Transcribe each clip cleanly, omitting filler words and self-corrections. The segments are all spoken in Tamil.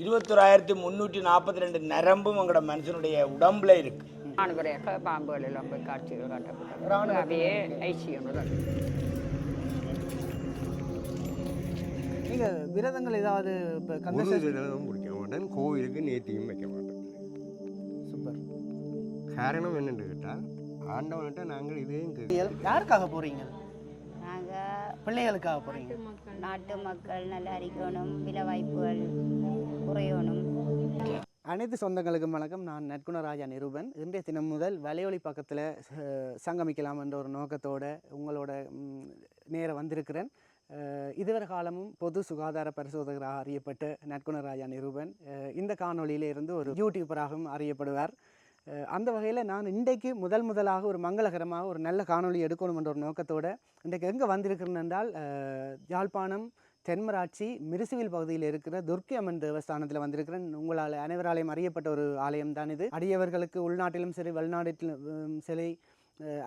21,342 நரம்பும் உங்களோட மனுஷனுடைய உடம்புல இருக்கு. ஆணுடைய பாம்புகள் எல்லாம் போய் காட்சிகள் காட்டப்பட்டது. அப்படியே ஐசியம் நீங்கள் விரதங்கள் ஏதாவது இப்போ விரதம் பிடிக்க மாட்டேன், கோவிலுக்கு நேர்த்தியும் வைக்க மாட்டேன். சூப்பர். காரணம் என்னென்னு கேட்டால் ஆண்டவன்கிட்ட நாங்கள் இதையும் யாருக்காக போகிறீங்க? நாங்கள் பிள்ளைகளுக்காக போகிறீங்க. நாட்டு மக்கள் நல்லா இருக்கணும், விலை வாய்ப்புகள் குறையணும். அனைத்து சொந்தங்களுக்கும் வணக்கம். நான் நற்குணராஜா நிரூபன். இன்றைய தினம் முதல் வலையொலி பக்கத்தில் சங்கமிக்கலாம் என்ற ஒரு நோக்கத்தோடு உங்களோட நேரம் வந்திருக்கிறேன். இதுவரை காலமும் பொது சுகாதார பரிசோதகராக அறியப்பட்ட நற்குணராஜா நிரூபன் இந்த காணொலியில இருந்து ஒரு யூடியூபராகவும் அறியப்படுவார். அந்த வகையில் நான் இன்றைக்கு முதலாக ஒரு மங்களகரமாக ஒரு நல்ல காணொலி எடுக்கணும் என்ற ஒரு நோக்கத்தோடு இன்றைக்கு எங்கே வந்திருக்கிறேன் என்றால் யாழ்ப்பாணம் தென்மராட்சி மிருசுவில் பகுதியில் இருக்கிற துர்க்கை அம்மன் தேவஸ்தானத்தில் வந்திருக்கிறேன். உங்களால் அனைவராலையும் அறியப்பட்ட ஒரு ஆலயம் தான் இது. அடியவர்களுக்கு உள்நாட்டிலும் சரி வெளிநாட்டிலும் சரி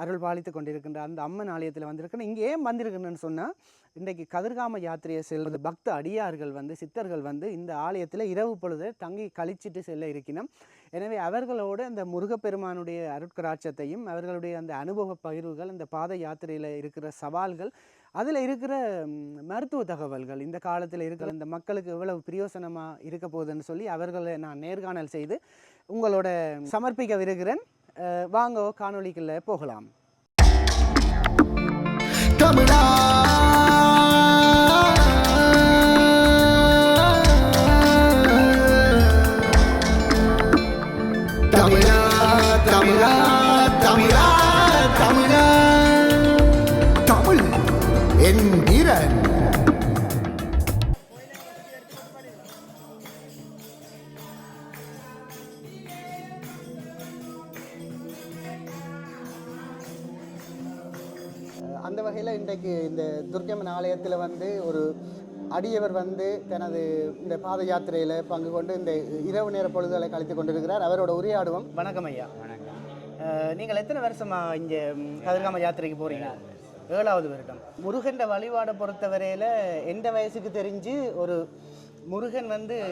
அருள் பாலித்து கொண்டிருக்கின்ற அந்த அம்மன் ஆலயத்தில் வந்திருக்கிறேன். இங்கே ஏன் வந்திருக்கிறேன்னு சொன்னால் இன்றைக்கு கதிர்காம யாத்திரையை செல்வது பக்த அடியார்கள் சித்தர்கள் இந்த ஆலயத்தில் இரவு பொழுது தங்கி கழிச்சிட்டு செல்ல இருக்கணும். எனவே அவர்களோடு அந்த முருகப்பெருமானுடைய அருட்கராட்சத்தையும் அவர்களுடைய அந்த அனுபவ பகிர்வுகள், இந்த பாத யாத்திரையில் இருக்கிற சவால்கள், அதில் இருக்கிற மருத்துவ தகவல்கள், இந்த காலத்தில் இருக்கிற இந்த மக்களுக்கு எவ்வளவு பிரயோசனமாக இருக்க போகுதுன்னு சொல்லி அவர்களை நான் நேர்காணல் செய்து உங்களோட சமர்ப்பிக்கவிருக்கிறேன். வாங்க காணொளிக்குள்ள போகலாம். தமிழா தமிழா தமிழா தமிழா தமிழா தமிழ் என்கிறன். அந்த வகையில் இன்றைக்கு இந்த துர்க்கம்மன் ஆலயத்தில் ஒரு அடியவர் தனது இந்த பாத யாத்திரையில் பங்கு கொண்டு இந்த இரவு நேர பொழுதுகளை கழித்து கொண்டிருக்கிறார். அவரோட உரையாடுவோம். வணக்கம் ஐயா. வணக்கம். நீங்கள் எத்தனை வருஷமாக இங்கே கதிர்காம யாத்திரைக்கு போகிறீங்க? 7வது வருடம். முருகன் வழிபாடை பொறுத்தவரையில் எந்த வயசுக்கு தெரிஞ்சு ஒரு முருகன்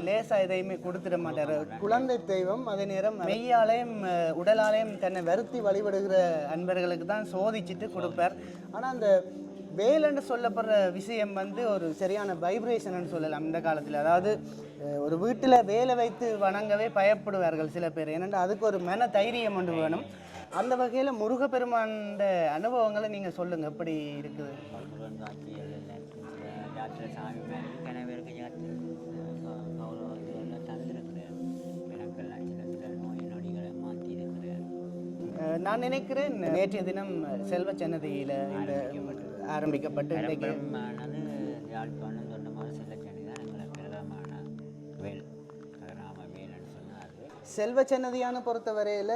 லேசாக எதையுமே கொடுத்துட மாட்டார். குழந்தை தெய்வம். அதே நேரம் மெய்யாலயம் உடலாலயம் தன்னை வருத்தி வழிபடுகிற அன்பர்களுக்கு தான் சோதிச்சுட்டு கொடுப்பார். ஆனால் அந்த வேலைன்னு சொல்லப்படுற விஷயம் ஒரு சரியான வைப்ரேஷன் சொல்லலாம் இந்த காலத்தில். அதாவது ஒரு வீட்டில் வேலை வைத்து வணங்கவே பயப்படுவார்கள் சில பேர். ஏனென்றால் அதுக்கு ஒரு மன தைரியம் ஒன்று வேணும். அந்த வகையில் முருகப்பெருமான் அனுபவங்களை நீங்கள் சொல்லுங்கள், எப்படி இருக்குது? நான் நினைக்கிறேன் நேற்றைய தினம் செல்வ சன்னதியில் இந்த ஆரம்பிக்கப்பட்டு செல்வ சன்னதியான பொறுத்தவரையில்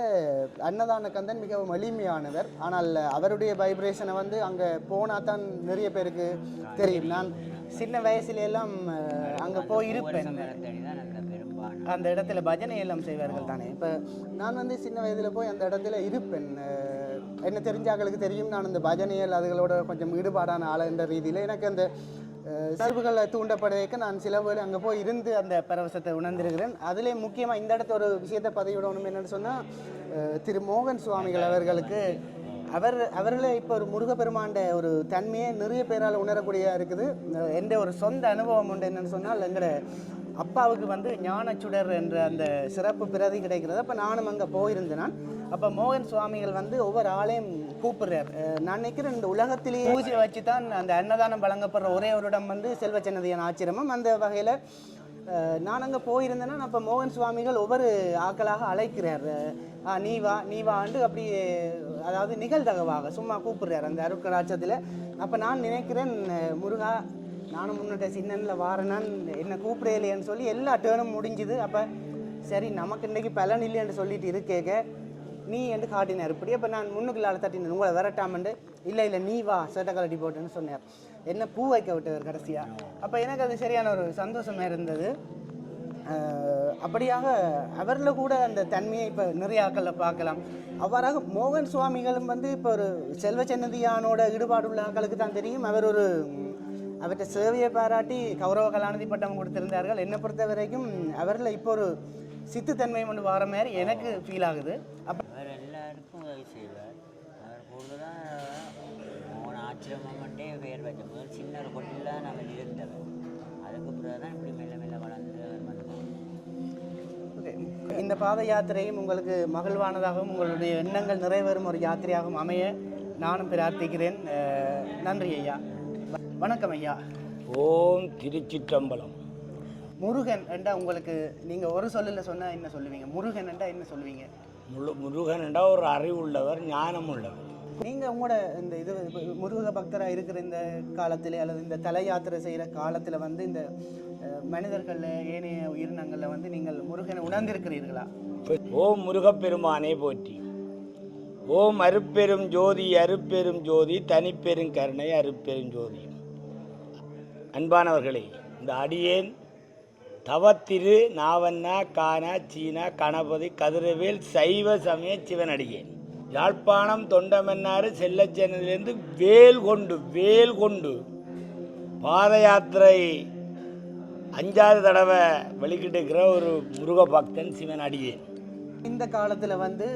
அன்னதான கந்தன் மிகவும் எளிமையானவர். ஆனால் அவருடைய வைப்ரேஷனை அங்கே போனால் தான் நிறைய பேருக்கு தெரியும். நான் சின்ன வயசுலெல்லாம் அங்கே போயிருப்பேன். அந்த இடத்துல பஜனை எல்லாம் செய்வார்கள் தானே. இப்போ நான் சின்ன வயதில் போய் அந்த இடத்துல இருப்பேன். என்ன தெரிஞ்சாக்களுக்கு தெரியும், நான் இந்த பஜனைகள் அதுகளோட கொஞ்சம் ஈடுபாடான ஆள் என்ற ரீதியில் எனக்கு அந்த சர்வுகளை தூண்டப்படுவதற்கு நான் சில வேளை அங்கே போய் இருந்து அந்த பரவசத்தை உணர்ந்திருக்கிறேன். அதிலே முக்கியமாக இந்த இடத்த ஒரு விஷயத்தை பதிவிடணும் என்னென்னு சொன்னால், திரு மோகன் சுவாமிகள் அவர்களுக்கு அவர்களே இப்போ ஒரு முருகப்பெருமாண்ட ஒரு தன்மையை நிறைய பேரால் உணரக்கூடியதாக இருக்குது. எந்த ஒரு சொந்த அனுபவம் உண்டு என்னென்னு சொன்னால், எங்களோட அப்பாவுக்கு ஞானச்சுடர் என்ற அந்த சிறப்பு பிரதி கிடைக்கிறது. அப்போ நானும் அங்கே போயிருந்தேன். அப்போ மோகன் சுவாமிகள் ஒவ்வொரு ஆளையும் கூப்பிடுறார். நான் நினைக்கிறேன் இந்த உலகத்திலேயே பூஜை வச்சு தான் அந்த அன்னதானம் வழங்கப்படுற ஒரே ஒரு இடம் செல்வ சன்னதியான ஆச்சிரமம். அந்த வகையில் நான் அங்கே போயிருந்தேன்னா அப்போ மோகன் சுவாமிகள் ஒவ்வொரு ஆக்களாக அழைக்கிறார். நீ வாண்டு அப்படி, அதாவது நிகழ்தகவாக சும்மா கூப்பிடுறார் அந்த அருட்கராட்சத்தில். அப்போ நான் நினைக்கிறேன், முருகா நானும் முன்னிட்ட சின்னனில் வாரேனான், என்னை கூப்பிடலையேன்னு சொல்லி எல்லா டேர்னும் முடிஞ்சுது. அப்போ சரி நமக்கு இன்றைக்கி பலன் இல்லைன்னு சொல்லிட்டு இருக்கேக்க நீ என்று காட்டினார் இப்படி. அப்போ நான் முன்னுக்குள்ளால் தட்டினேன், உங்களை விரட்டாமண்டு. இல்லை நீ வா சட்டை கலட்டி போட்டுன்னு சொன்னார். என்ன பூ வைக்க விட்டவர் கடைசியாக. அப்போ எனக்கு அது சரியான ஒரு சந்தோஷமாக இருந்தது. அப்படியாக அவரில் கூட அந்த தன்மையை இப்போ நிறைய ஆக்களில் பார்க்கலாம். அவ்வாறாக மோகன் சுவாமிகளும் இப்போ ஒரு செல்வ சன்னதியானோட ஈடுபாடுள்ள ஆக்களுக்கு தான் தெரியும். அவர் ஒரு அவற்றை சேவையை பாராட்டி கௌரவ கலாநிதி பட்டம் கொடுத்திருந்தார்கள். என்னை பொறுத்த வரைக்கும் அவரில் இப்போ ஒரு சித்துத்தன்மை ஒன்று வர மாதிரி எனக்கு ஃபீல் ஆகுது. அப்போ அவர் எல்லாருக்கும் உதவி செய்வார். அவர் கூடுதலாக போன ஆச்சிரமம்ட்டே பேர் வச்ச முதல் சின்ன ஒரு கொட்டிலாம் நாங்கள் இருந்தவர். அதுக்கு பிறகு தான் இப்படி மெல்ல மெல்ல வளர்ந்து அவர் வந்தோம். ஓகே, இந்த பாத யாத்திரையும் உங்களுக்கு மகிழ்வானதாகவும் உங்களுடைய எண்ணங்கள் நிறைவேறும் ஒரு யாத்திரையாகவும் அமைய நானும் பிரார்த்திக்கிறேன். நன்றி ஐயா. வணக்கம் ஐயா. ஓம் திருச்சிற்றம்பலம். முருகன் என்றா உங்களுக்கு நீங்கள் ஒரு சொல்லில் சொன்னால் என்ன சொல்லுவீங்க? முருகன் என்றா என்ன சொல்லுவீங்க? முருகன் என்றா ஒரு அறிவுள்ளவர், ஞானம் உள்ளவர். நீங்கள் உங்களோட இந்த இது முருக பக்தராக இருக்கிற இந்த காலத்தில் அல்லது இந்த தல யாத்திரை செய்கிற காலத்தில் வந்து இந்த மனிதர்களில் ஏனைய உயிரினங்களில் வந்து நீங்கள் முருகனை உணர்ந்திருக்கிறீர்களா? ஓம் முருகப்பெருமானே போற்றி. ஓம் அருப்பெரும் ஜோதி அருப்பெரும் ஜோதி தனிப்பெரும் கருணை அருப்பெரும் ஜோதி. அன்பானவர்களே, இந்த அடியேன் தவத்திரு நாவண்ணா கானா சீனா கணபதி கதிரவேல் சைவ சமய சிவனடியேன் யாழ்ப்பாணம் தொண்டமன்னாறு செல்லச்சேனிலிருந்து வேல் கொண்டு பாத யாத்திரை 5வது தடவை வெளிக்கிட்டு இருக்கிற ஒரு முருக பக்தன் சிவன் அடியேன். இந்த காலத்தில் வந்து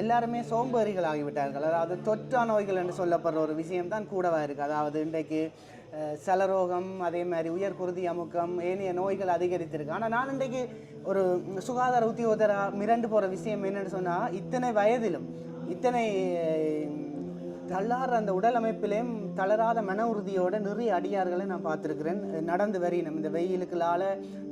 எல்லாருமே சோம்பேறிகள் ஆகிவிட்டார்கள். அதாவது தொற்றா நோய்கள் என்று சொல்லப்படுற ஒரு விஷயம்தான் கூடவா இருக்குது. அதாவது இன்றைக்கு சலரோகம், அதே மாதிரி உயர்குருதி அமுக்கம், ஏனைய நோய்கள் அதிகரித்திருக்கு. ஆனால் நான் இன்றைக்கு ஒரு சுகாதார உத்தியோகத்தராக மிரண்டு போகிற விஷயம் என்னென்னு சொன்னால், இத்தனை வயதிலும் இத்தனை தள்ளாற அந்த உடல் அமைப்பிலையும் தளராத மன உறுதியோட நிறைய அடியார்களை நான் பார்த்துருக்கிறேன். நடந்து வரையினம் இந்த வெயிலுக்குள்ளால்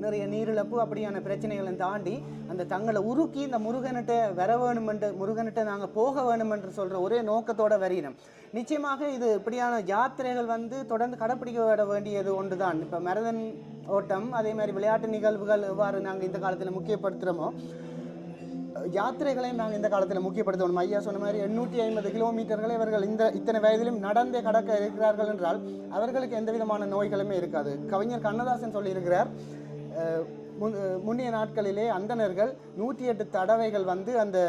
நிறைய நீரிழப்பு அப்படியான பிரச்சனைகளை தாண்டி அந்த தங்களை உருக்கி இந்த முருகன்கிட்ட வர வேணுமென்று, முருகன்கிட்ட நாங்கள் போக வேணுமென்று சொல்கிற ஒரே நோக்கத்தோட வரையினம். நிச்சயமாக இது இப்படியான யாத்திரைகள் வந்து தொடர்ந்து கடைப்பிடிக்க வேண்டியது ஒன்று தான். இப்போ மரதன் ஓட்டம், அதே மாதிரி விளையாட்டு நிகழ்வுகள் எவ்வாறு நாங்கள் இந்த காலத்தில் முக்கியப்படுத்துகிறோமோ, யாத்திரைகளையும் நாங்கள் இந்த காலத்தில் முக்கியப்படுத்தணும். ஐயா சொன்ன மாதிரி 850 கிலோமீட்டர்களை இவர்கள் இத்தனை வயதிலும் நடந்தே கடக்க இருக்கிறார்கள் என்றால் அவர்களுக்கு எந்த விதமான நோய்களுமே இருக்காது. கவிஞர் கண்ணதாசன் சொல்லியிருக்கிறார், முன்னைய நாட்களிலே அந்தணர்கள் 108 தடவைகள் வந்து அந்த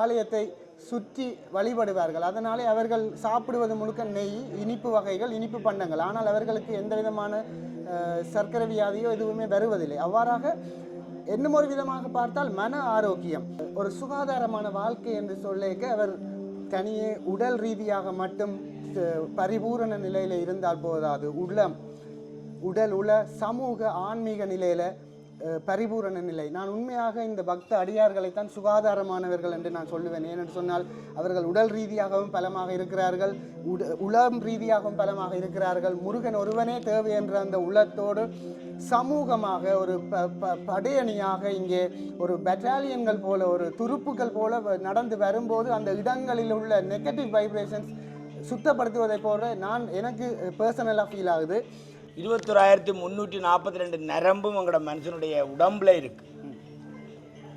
ஆலயத்தை சுற்றி வழிபடுவார்கள். அதனாலே அவர்கள் சாப்பிடுவது முழுக்க நெய், இனிப்பு வகைகள், இனிப்பு பண்டங்கள். ஆனால் அவர்களுக்கு எந்த விதமான சர்க்கரை வியாதியோ எதுவுமே வருவதில்லை. அவ்வாறாக இன்னும் ஒரு விதமாக பார்த்தால் மன ஆரோக்கியம், ஒரு சுகாதாரமான வாழ்க்கை என்று சொல்லிக்க அவர் தனியே உடல் ரீதியாக மட்டும் பரிபூரண நிலையில் இருந்தால் போதாது, உடல் உள சமூக ஆன்மீக நிலையில் பரிபூரண நிலை. நான் உண்மையாக இந்த பக்த அடியார்களைத்தான் சுகாதாரமானவர்கள் என்று நான் சொல்லுவேன். ஏனென்று சொன்னால் அவர்கள் உடல் ரீதியாகவும் பலமாக இருக்கிறார்கள், உளம் ரீதியாகவும் பலமாக இருக்கிறார்கள். முருகன் ஒருவனே தேவை என்ற அந்த உள்ளத்தோடு சமூகமாக ஒரு படையணியாக இங்கே ஒரு பெட்டாலியன்கள் போல, ஒரு துருப்புகள் போல நடந்து வரும்போது அந்த இடங்களில் உள்ள நெகட்டிவ் வைப்ரேஷன்ஸ் சுத்தப்படுத்துவதை போல எனக்கு பர்சனலாக ஃபீல் ஆகுது. 21,342 நரம்பும் எங்களோட மனுஷனுடைய உடம்புல இருக்கு.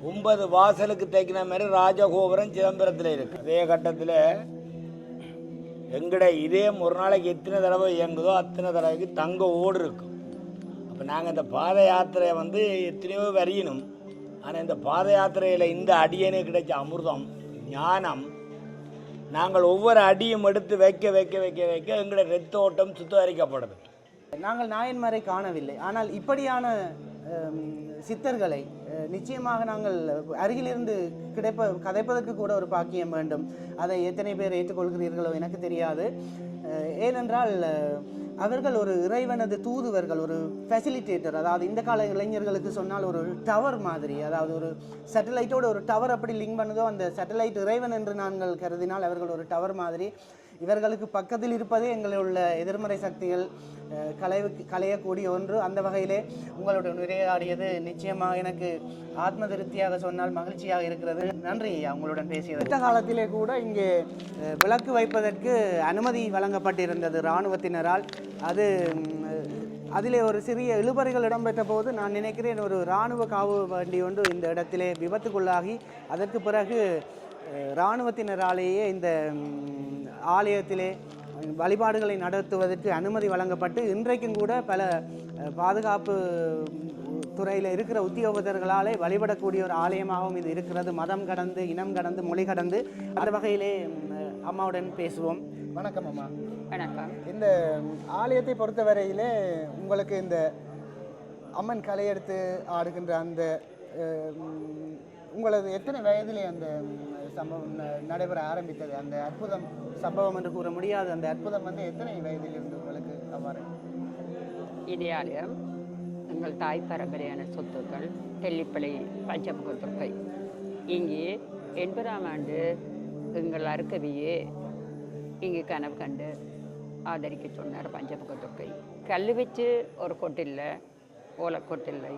9 வாசலுக்கு தைக்கிற மாதிரி ராஜகோபுரம் சிதம்பரத்தில் இருக்கு. அதே கட்டத்தில் எங்கட இதே ஒரு நாளைக்கு எத்தனை தடவை இயங்குதோ அத்தனை தடவைக்கு தங்க ஓடு இருக்கும். அப்போ நாங்கள் இந்த பாத யாத்திரையை வந்து எத்தனையோ வரையணும். ஆனால் இந்த பாத யாத்திரையில் இந்த அடியனுக்கு கிடைச்ச அமிர்தம், ஞானம், நாங்கள் ஒவ்வொரு அடியும் எடுத்து வைக்க வைக்க வைக்க வைக்க எங்களோட ரத்த ஓட்டம் சுத்திகரிக்கப்படுது. நாங்கள் நாயன்மாரை காணவில்லை, ஆனால் இப்படியான சித்தர்களை நிச்சயமாக நாங்கள் அருகிலிருந்து கதைப்பதற்கு கூட ஒரு பாக்கியம் வேண்டும். அதை எத்தனை பேர் ஏற்றுக்கொள்கிறீர்களோ எனக்கு தெரியாது. ஏனென்றால் அவர்கள் ஒரு இறைவனது தூதுவர்கள், ஒரு ஃபெசிலிட்டேட்டர். அதாவது இந்த கால இளைஞர்களுக்கு சொன்னால் ஒரு டவர் மாதிரி, அதாவது ஒரு சேட்டலைட்டோட ஒரு டவர் அப்படி லிங்க் பண்ணுதோ அந்த சேட்டலைட் இறைவன் என்று நாங்கள் கருதினால் அவர்கள் ஒரு டவர் மாதிரி. இவர்களுக்கு பக்கத்தில் இருப்பதே எங்களுள்ள எதிர்மறை சக்திகள் களையக்கூடிய ஒன்று. அந்த வகையிலே உங்களுடன் உரையாடியது நிச்சயமாக எனக்கு ஆத்ம திருப்தியாக சொன்னால் மகிழ்ச்சியாக இருக்கிறது. நன்றி ஐயா உங்களுடன் பேசியது. இந்த காலத்திலே கூட இங்கே விளக்கு வைப்பதற்கு அனுமதி வழங்கப்பட்டிருந்தது இராணுவத்தினரால். அதிலே ஒரு சிறிய இழுபறிகள் இடம்பெற்ற போது நான் நினைக்கிறேன் ஒரு இராணுவ காவு வண்டி ஒன்று இந்த இடத்திலே விபத்துக்குள்ளாகி அதற்கு பிறகு இராணுவத்தினராலேயே இந்த ஆலயத்திலே வழிபாடுகளை நடத்துவதற்கு அனுமதி வழங்கப்பட்டு இன்றைக்கும் கூட பல பாதுகாப்பு துறையில் இருக்கிற உத்தியோகத்தர்களாலே வழிபடக்கூடிய ஒரு ஆலயமாகவும் இது இருக்கிறது. மதம் கடந்து, இனம் கடந்து, மொழி கடந்து. அந்த வகையிலே அம்மாவுடன் பேசுவோம். வணக்கம் அம்மா. வணக்கம். இந்த ஆலயத்தை பொறுத்தவரையிலே உங்களுக்கு இந்த அம்மன் கலையெடுத்து ஆடுகின்ற அந்த உங்களது எத்தனை வயதிலே அந்த சம்பவம் நடைபெற ஆரம்பித்தது? அந்த அற்புதம் சம்பவம் என்று கூற முடியாது. அந்த அற்புதம் வந்து எத்தனை வயதில் இருந்து உங்களுக்கு அவ்வாறு? இது ஆலயம் எங்கள் தாய் பரம்பரையான சொத்துக்கள் தெல்லிப்பளை பஞ்சமுகத்துறை. இங்கே 80ஆம் ஆண்டு எங்கள் அருக்கவியே இங்கே கனவு கண்டு ஆதரிக்க சொன்னார் பஞ்சமுகத்துறை. கல் வச்சு ஒரு கொட்டில்லை, ஓலைக்கொட்டில்லை,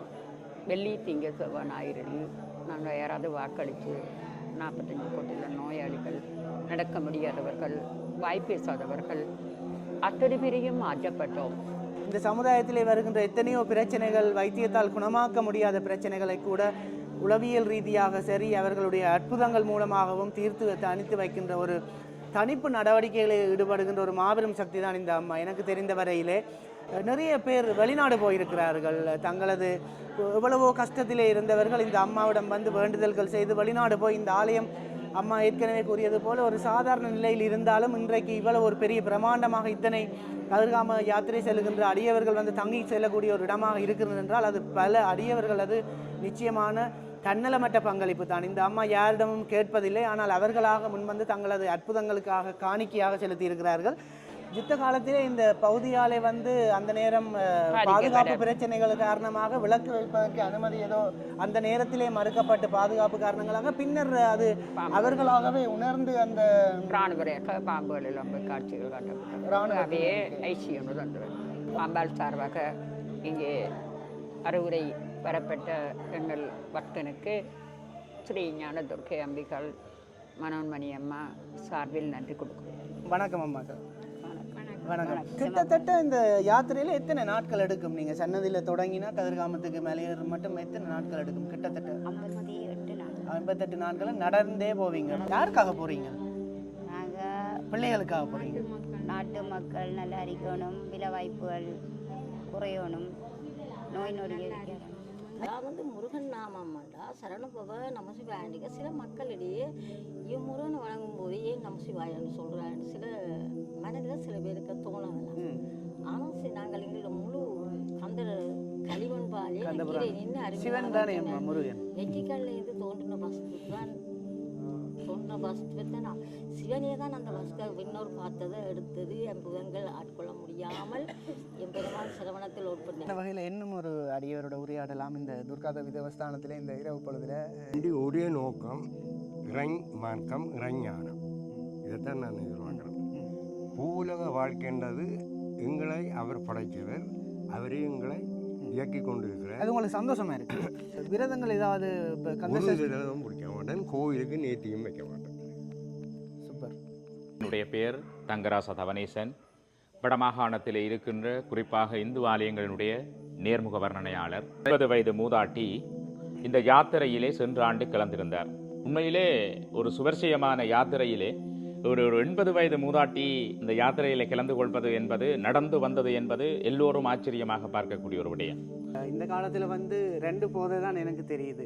வெள்ளி திங்க செவ்வாய் ஞாயிறில் நாங்கள் யாராவது வாக்களித்து 45 கொட்டில்ல நோயாளிகள், நடக்க முடியாதவர்கள், வாய் பேசாதவர்கள் அத்தனை பேரையும் மாற்றப்பட்டோம். இந்த சமுதாயத்திலே வருகின்ற எத்தனையோ பிரச்சனைகள், வைத்தியத்தால் குணமாக்க முடியாத பிரச்சனைகளை கூட உளவியல் ரீதியாக சரி, அவர்களுடைய அற்புதங்கள் மூலமாகவும் தீர்த்து தனித்து வைக்கின்ற ஒரு தனிப்பு நடவடிக்கைகளில் ஈடுபடுகின்ற ஒரு மாபெரும் சக்தி தான் இந்த அம்மா. எனக்கு தெரிந்த வரையிலே நிறைய பேர் வெளிநாடு போயிருக்கிறார்கள். தங்களது எவ்வளவோ கஷ்டத்திலே இருந்தவர்கள் இந்த அம்மாவிடம் வந்து வேண்டுதல்கள் செய்து வெளிநாடு போய் இந்த ஆலயம் அம்மா ஏற்கனவே கூறியது போல ஒரு சாதாரண நிலையில் இருந்தாலும் இன்றைக்கு இவ்வளவு ஒரு பெரிய பிரமாண்டமாக இத்தனை கதிர்காம யாத்திரை செல்கின்ற அடியவர்கள் வந்து தங்கி செல்லக்கூடிய ஒரு இடமாக இருக்கிறது என்றால் அது பல அடியவர்கள் அது நிச்சயமான தன்னலமற்ற பங்களிப்பு தான். இந்த அம்மா யாரிடமும் கேட்பதில்லை, ஆனால் அவர்களாக முன்வந்து தங்களது அற்புதங்களுக்காக காணிக்கையாக செலுத்தி இருக்கிறார்கள். யுத்த காலத்திலே இந்த பகுதியாலே வந்து அந்த நேரம் பாதுகாப்பு பிரச்சனைகள் காரணமாக விளக்கு வைப்பதற்கு அனுமதி ஏதோ அந்த நேரத்திலே மறுக்கப்பட்டு பாதுகாப்பு காரணங்களாக பின்னர் அது அவர்களாகவே உணர்ந்து அந்த ராணுவ பாம்புகள் எல்லாம் காட்சிகள் காட்டப்பட்டது. ஐசியம் பாம்பால் சார்பாக இங்கே அறிவுரை பெறப்பட்ட எங்கள் பக்தனுக்கு ஸ்ரீ ஞான துர்க்கை அம்பிகாள் மனோன்மணி அம்மா சார்பில் நன்றி கொடுக்கிறோம். வணக்கம் அம்மா. வணக்கம். கிட்டத்தட்ட இந்த யாத்திரையில எத்தனை நாட்கள் எடுக்கும்? நீங்க சன்னதியில தொடங்கினா கதிர்காமத்துக்கு மேலே மட்டும் எத்தனை நாட்கள் எடுக்கும்? கிட்டத்தட்ட 58 நாட்கள் நடந்தே போவீங்க. யாருக்காக போறீங்க? பிள்ளைகளுக்காக போறீங்க. நாட்டு மக்கள் நல்லா இருக்கணும், விலை வாய்ப்புகள் குறையணும், நோய் நொடி இருக்கணும். நான் வந்து முருகன் நாமம்மாண்டா சரணபவ நமசிவாயண்டிக்க சில மக்களிடையே முருகனை வழங்கும் போது ஏன் நமசிவாயன்னு சொல்கிறான்னு சில மனதில் சில பேருக்கு தோணலாம். ஆனால் நாங்கள் எங்களோட முழு அந்த களிமண் பாலே நின்று அறிவியல் வெற்றிக்கல்ல இருந்து தோன்றின வஸ்து தான் நான் சிவனே தான் அந்த வஸ்தை இன்னொரு பார்த்ததை எடுத்தது என் புதங்கள் ஆட்கொள்ள முடியாமல் என் பெருமாள் சிரவணத்தில் உட்பட்ட இந்த வகையில் இன்னும் ஒரு அடியவரோட உரையாடலாம். இந்த துர்காதேவி தேவஸ்தானத்தில் இந்த இரவு பொழுதுல ஒரே நோக்கம் இறை மார்க்கம் இறைஞானம், இதைத்தான் நான் எதிர்பார்க்குறேன். பூலக வாழ்க்கைன்றது எங்களை அவர் படைத்தவர், அவரே எங்களை இயக்கி கொண்டு இருக்கிறார். அது உங்களுக்கு சந்தோஷமா இருக்கு? விரதங்கள் ஏதாவது விரதம் பிடிக்க மாட்டேன், கோயிலுக்கு நேர்த்தியும் வைக்க மாட்டேன். சூப்பர். என்னுடைய பெயர் தங்கராச தவனேசன். வடமாகாணத்தில் இருக்கின்ற குறிப்பாக இந்து ஆலயங்களினுடைய நேர்முக வர்ணனையாளர். 20 வயது மூதாட்டி இந்த யாத்திரையிலே சென்ற ஆண்டு கலந்திருந்தார். உண்மையிலே ஒரு சுவர்சியமான யாத்திரையிலே ஒரு 80 வயது மூதாட்டி இந்த யாத்திரையில கலந்து கொள்வது என்பது, நடந்து வந்தது என்பது எல்லோரும் ஆச்சரியமாக பார்க்கக்கூடிய ஒரு விடயம். இந்த காலத்தில் வந்து 2 போதை தான் எனக்கு தெரியுது.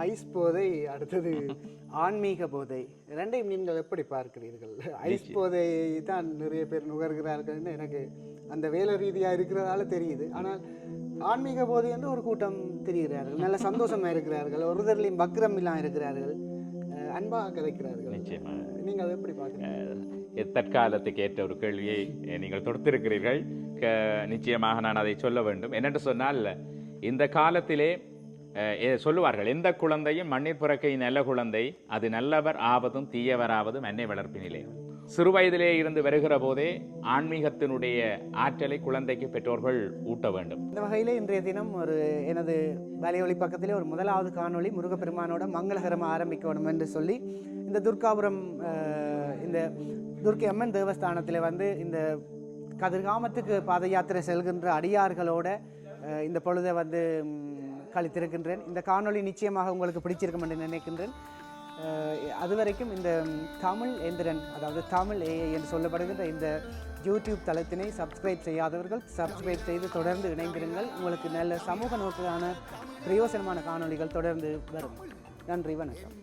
ஐஸ் போதை, அடுத்தது ஆன்மீக போதை. ரெண்டையும் நீங்கள் எப்படி பார்க்கிறீர்கள்? ஐஸ் போதை தான் நிறைய பேர் நுகர்கிறார்கள்னு எனக்கு அந்த வேலை ரீதியாக இருக்கிறதால தெரியுது. ஆனால் ஆன்மீக போதை என்று ஒரு கூட்டம் தெரிகிறார்கள், நல்ல சந்தோஷமாக இருக்கிறார்கள், ஒருதர்லையும் பக்ரம் இல்லாமல் இருக்கிறார்கள், அன்பாக கதைக்கிறார்கள். நிச்சயமாக நீங்கள் அதை எப்படி பார்க்குறீங்க? தற்காலத்துக்கு ஏற்ற ஒரு கேள்வியை நீங்கள் தொடுத்திருக்கிறீர்கள். நிச்சயமாக நான் அதை சொல்ல வேண்டும். என்னென்று சொன்னால், இந்த காலத்திலே சொல்லுவார்கள், எந்த குழந்தையும் மண்ணிற் பிறக்கை நல்ல குழந்தை, அது நல்லவர் ஆவதும் தீயவராவதும் அன்னை வளர்ப்பினிலே. சிறு வயதிலே இருந்து வருகிற போதே ஆன்மீகத்தினுடைய ஆற்றலை குழந்தைக்கு பெற்றோர்கள் ஊட்ட வேண்டும். இந்த வகையிலே இன்றைய தினம் ஒரு எனது வலையொலி பக்கத்திலே ஒரு முதலாவது காணொளி முருகப்பெருமானோட மங்களகரமாக ஆரம்பிக்கணும் என்று சொல்லி இந்த துர்காபுரம் இந்த துர்க்கை அம்மன் தேவஸ்தானத்தில் வந்து இந்த கதிர்காமத்துக்கு பாத யாத்திரை செல்கின்ற அடியார்களோட இந்த பொழுதை வந்து கழித்திருக்கின்றேன். இந்த காணொளி நிச்சயமாக உங்களுக்கு பிடிச்சிருக்கும் என்று நினைக்கின்றேன். அதுவரைக்கும் இந்த தமிழ் எந்திரன், அதாவது தமிழ் ஏஐ என்று சொல்லப்படுகின்ற இந்த யூடியூப் தளத்தினை சப்ஸ்கிரைப் செய்யாதவர்கள் சப்ஸ்கிரைப் செய்து தொடர்ந்து இணைந்திருங்கள். உங்களுக்கு நல்ல சமூக நோக்கிலான பிரயோசனமான காணொளிகள் தொடர்ந்து வரும். நன்றி, வணக்கம்.